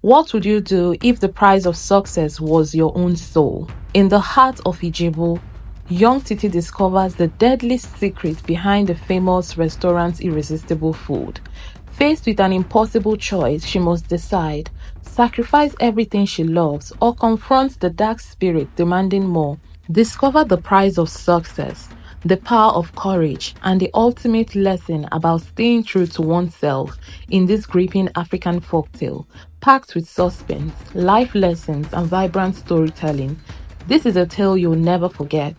What would you do if the price of success was your own soul? In the heart of Ijebu, young Titi discovers the deadly secret behind the famous restaurant's irresistible food. Faced with an impossible choice, she must decide: sacrifice everything she loves or confront the dark spirit demanding more. Discover the price of success, the power of courage, and the ultimate lesson about staying true to oneself in this gripping African folktale, packed with suspense, life lessons, and vibrant storytelling. This is a tale you'll never forget.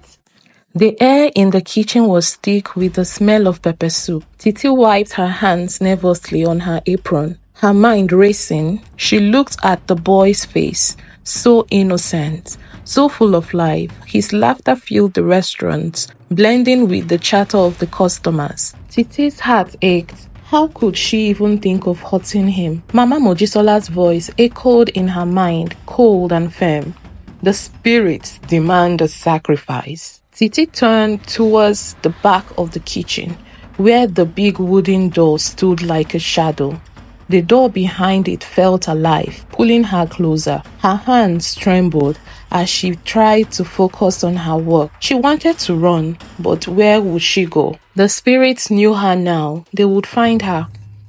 The air in the kitchen was thick with the smell of pepper soup. Titi wiped her hands nervously on her apron. Her mind racing, she looked at the boy's face, so innocent, so full of life. His laughter filled the restaurant, blending with the chatter of the customers. Titi's heart ached. How could she even think of hurting him? Mama Mojisola's voice echoed in her mind, cold and firm. The spirits demand a sacrifice. Titi turned towards the back of the kitchen, where the big wooden door stood like a shadow. The door behind it felt alive, pulling her closer. Her hands trembled as she tried to focus on her work. She wanted to run, but where would she go? The spirits knew her now. They would find her.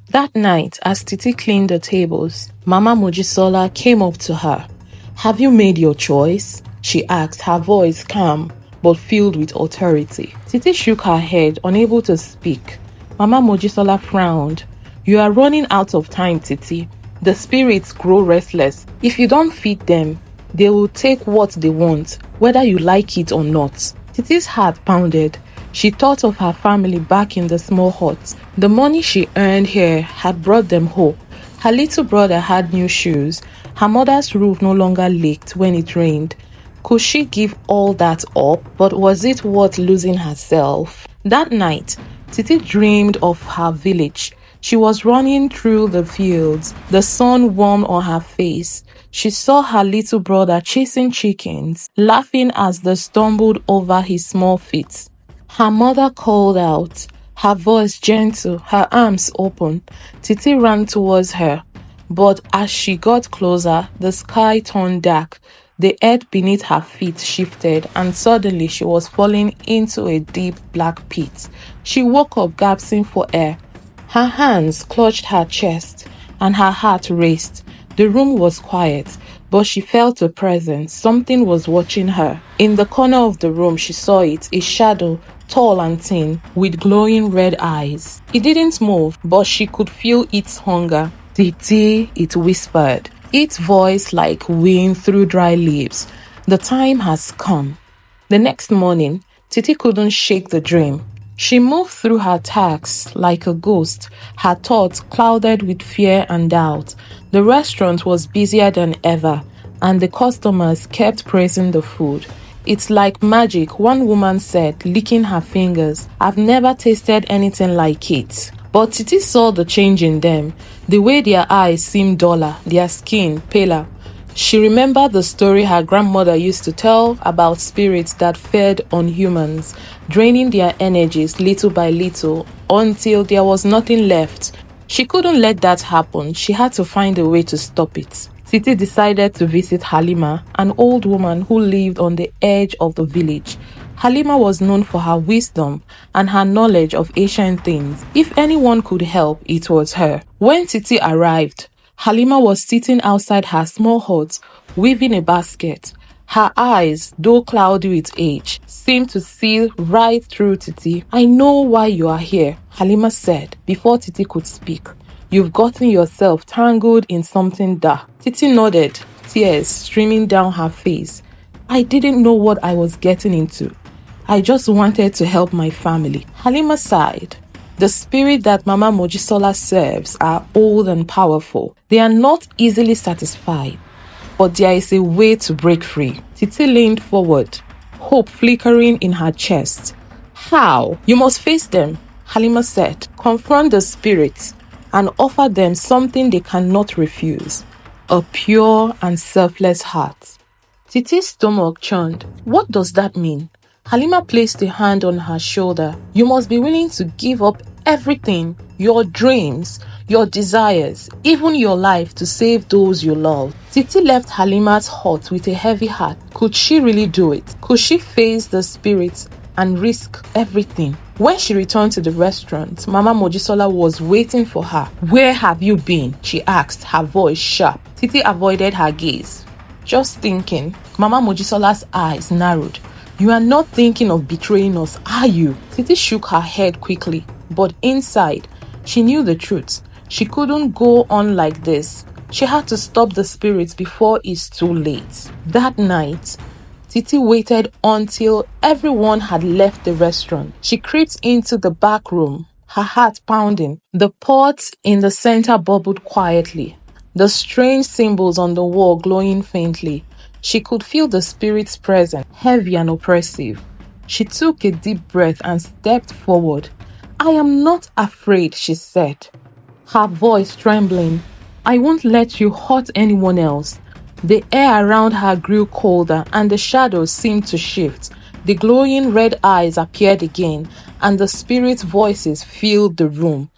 That night, as Titi cleaned the tables, Mama Mojisola came up to her. "Have you made your choice?" she asked, her voice calm but filled with authority. Titi shook her head, unable to speak. Mama Mojisola frowned. "You are running out of time, Titi. The spirits grow restless. If you don't feed them, they will take what they want, whether you like it or not." Titi's heart pounded. She thought of her family back in the small hut. The money she earned here had brought them hope. Her little brother had new shoes. Her mother's roof no longer leaked when it rained. Could she give all that up? But was it worth losing herself? That night, Titi dreamed of her village. She was running through the fields, the sun warm on her face. She saw her little brother chasing chickens, laughing as they stumbled over his small feet. Her mother called out, her voice gentle, her arms open. Titi ran towards her, but as she got closer, the sky turned dark. The earth beneath her feet shifted, and suddenly she was falling into a deep black pit. She woke up gasping for air. Her hands clutched her chest, and her heart raced. The room was quiet, but she felt a presence. Something was watching her. In the corner of the room, she saw it, a shadow, tall and thin, with glowing red eyes. It didn't move, but she could feel its hunger. "Titi," it whispered, its voice like wind through dry leaves. "The time has come." The next morning, Titi couldn't shake the dream. She moved through her tasks like a ghost, her thoughts clouded with fear and doubt. The restaurant was busier than ever, and the customers kept praising the food. "It's like magic," one woman said, licking her fingers. "I've never tasted anything like it." But Titi saw the change in them. The way their eyes seemed duller, their skin paler. She remembered the story her grandmother used to tell about spirits that fed on humans, draining their energies little by little until there was nothing left. She couldn't let that happen. She had to find a way to stop it. Titi decided to visit Halima, an old woman who lived on the edge of the village. Halima was known for her wisdom and her knowledge of ancient things. If anyone could help, it was her. When Titi arrived, Halima was sitting outside her small hut, weaving a basket. Her eyes, though cloudy with age, seemed to see right through Titi. "I know why you are here," Halima said, before Titi could speak. "You've gotten yourself tangled in something dark." Titi nodded, tears streaming down her face. "I didn't know what I was getting into. I just wanted to help my family." Halima sighed. The spirit that Mama Mojisola serves are old and powerful. They are not easily satisfied, but there is a way to break free. Titi leaned forward, hope flickering in her chest. "How?" "You must face them," Halima said. "Confront the spirits and offer them something they cannot refuse. A pure and selfless heart." Titi's stomach churned. "What does that mean?" Halima placed a hand on her shoulder. "You must be willing to give up everything, your dreams, your desires, even your life to save those you love. Titi left Halima's hut with a heavy heart. Could she really do it? Could she face the spirits and risk everything? When she returned to the restaurant, Mama Mojisola was waiting for her. "Where have you been?" she asked, her voice sharp. Titi avoided her gaze. "Just thinking." Mama Mojisola's eyes narrowed. "You are not thinking of betraying us, are you?" Titi shook her head quickly, but inside, she knew the truth. She couldn't go on like this. She had to stop the spirits before it's too late. That night, Titi waited until everyone had left the restaurant. She crept into the back room, her heart pounding. The pot in the center bubbled quietly, the strange symbols on the wall glowing faintly. She could feel the spirit's presence, heavy and oppressive. She took a deep breath and stepped forward. "I am not afraid," she said, her voice trembling. "I won't let you hurt anyone else." The air around her grew colder and the shadows seemed to shift. The glowing red eyes appeared again and the spirit voices filled the room.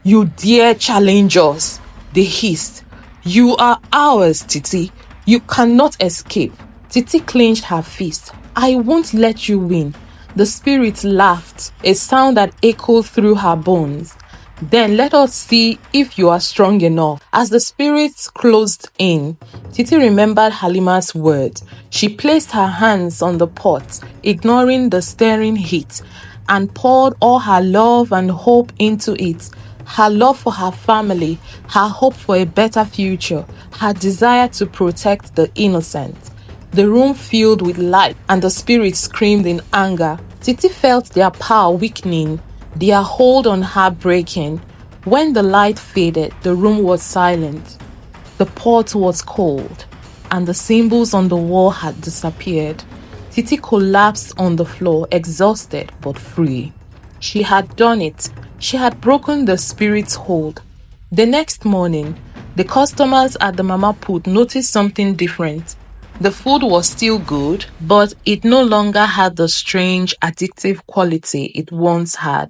"You dare challenge us," they hissed. "You are ours, Titi. You cannot escape." Titi clenched her fist. "I won't let you win." The spirit laughed, a sound that echoed through her bones. "Then let us see if you are strong enough." As the spirits closed in, Titi remembered Halima's words. She placed her hands on the pot, ignoring the stirring heat, and poured all her love and hope into it. Her love for her family, her hope for a better future, her desire to protect the innocent. The room filled with light and the spirits screamed in anger. Titi felt their power weakening, their hold on her breaking. When the light faded, the room was silent. The pot was cold, and the symbols on the wall had disappeared. Titi collapsed on the floor, exhausted but free. She had done it. She had broken the spirit's hold. The next morning, the customers at the Mama Put noticed something different. The food was still good, but it no longer had the strange, addictive quality it once had.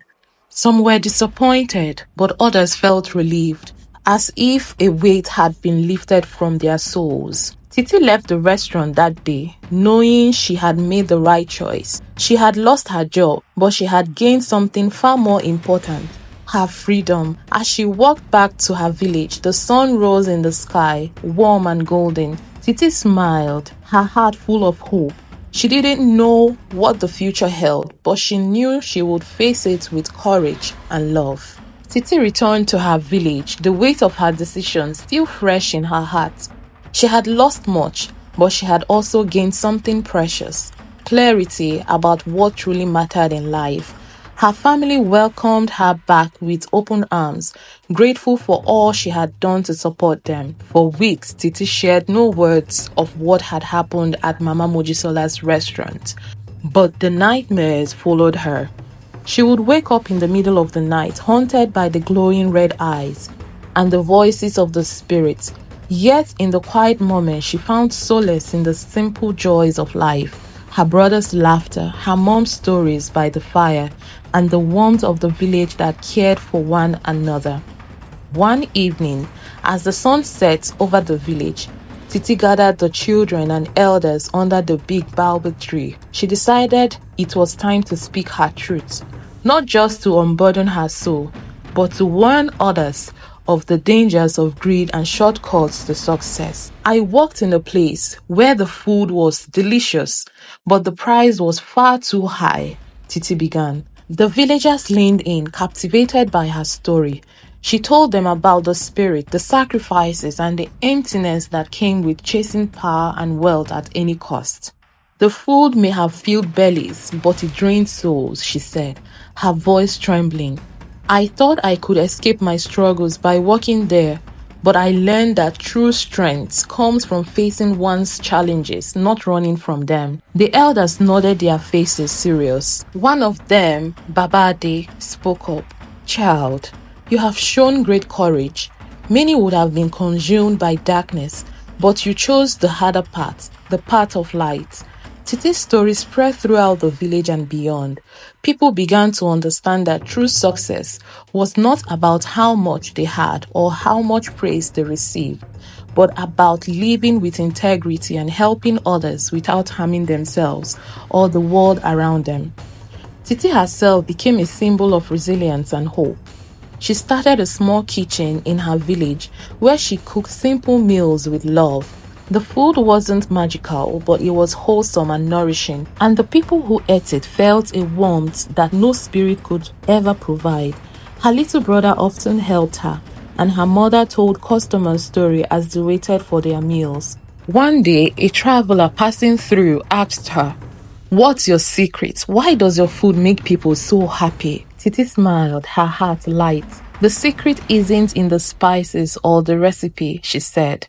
Some were disappointed, but others felt relieved, as if a weight had been lifted from their souls. Titi left the restaurant that day, knowing she had made the right choice. She had lost her job, but she had gained something far more important: her freedom. As she walked back to her village, the sun rose in the sky, warm and golden. Titi smiled, her heart full of hope. She didn't know what the future held, but she knew she would face it with courage and love. Titi returned to her village, the weight of her decision still fresh in her heart. She had lost much, but she had also gained something precious: clarity about what truly mattered in life. Her family welcomed her back with open arms, grateful for all she had done to support them. For weeks, Titi shared no words of what had happened at Mama Mojisola's restaurant, but the nightmares followed her. She would wake up in the middle of the night, haunted by the glowing red eyes and the voices of the spirits. Yet in the quiet moments, she found solace in the simple joys of life: her brother's laughter, her mom's stories by the fire, and the warmth of the village that cared for one another. One evening, as the sun set over the village, Titi gathered the children and elders under the big baobab tree. She decided it was time to speak her truth, not just to unburden her soul, but to warn others of the dangers of greed and shortcuts to success. "I walked in a place where the food was delicious, but the price was far too high," Titi began. The villagers leaned in, captivated by her story. She told them about the spirit, the sacrifices, and the emptiness that came with chasing power and wealth at any cost. "The food may have filled bellies, but it drained souls," she said, her voice trembling. "I thought I could escape my struggles by working there, but I learned that true strength comes from facing one's challenges, not running from them." The elders nodded, their faces serious. One of them, Babade, spoke up. "Child, you have shown great courage. Many would have been consumed by darkness, but you chose the harder path, the path of light. Titi's story spread throughout the village and beyond. People began to understand that true success was not about how much they had or how much praise they received, but about living with integrity and helping others without harming themselves or the world around them. Titi herself became a symbol of resilience and hope. She started a small kitchen in her village where she cooked simple meals with love. The food wasn't magical, but it was wholesome and nourishing, and the people who ate it felt a warmth that no spirit could ever provide. Her little brother often helped her, and her mother told customers stories as they waited for their meals. One day, a traveler passing through asked her, "What's your secret? Why does your food make people so happy?" Titi smiled, her heart light. "The secret isn't in the spices or the recipe," she said.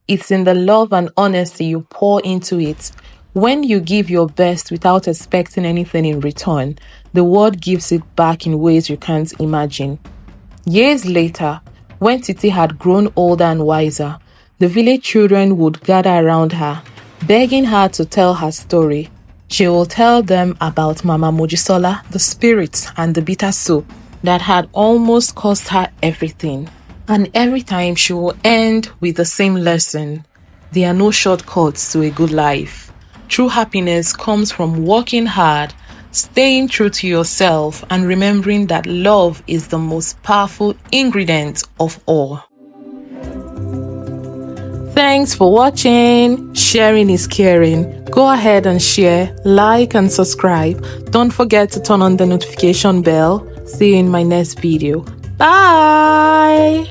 "It's in the love and honesty you pour into it. When you give your best without expecting anything in return, the world gives it back in ways you can't imagine." Years later, when Titi had grown older and wiser, the village children would gather around her, begging her to tell her story. She will tell them about Mama Mojisola, the spirit, and the bitter soup that had almost cost her everything. And every time she will end with the same lesson: there are no shortcuts to a good life. True happiness comes from working hard, staying true to yourself, and remembering that love is the most powerful ingredient of all. Thanks for watching. Sharing is caring. Go ahead and share, like, and subscribe. Don't forget to turn on the notification bell. See you in my next video. Bye!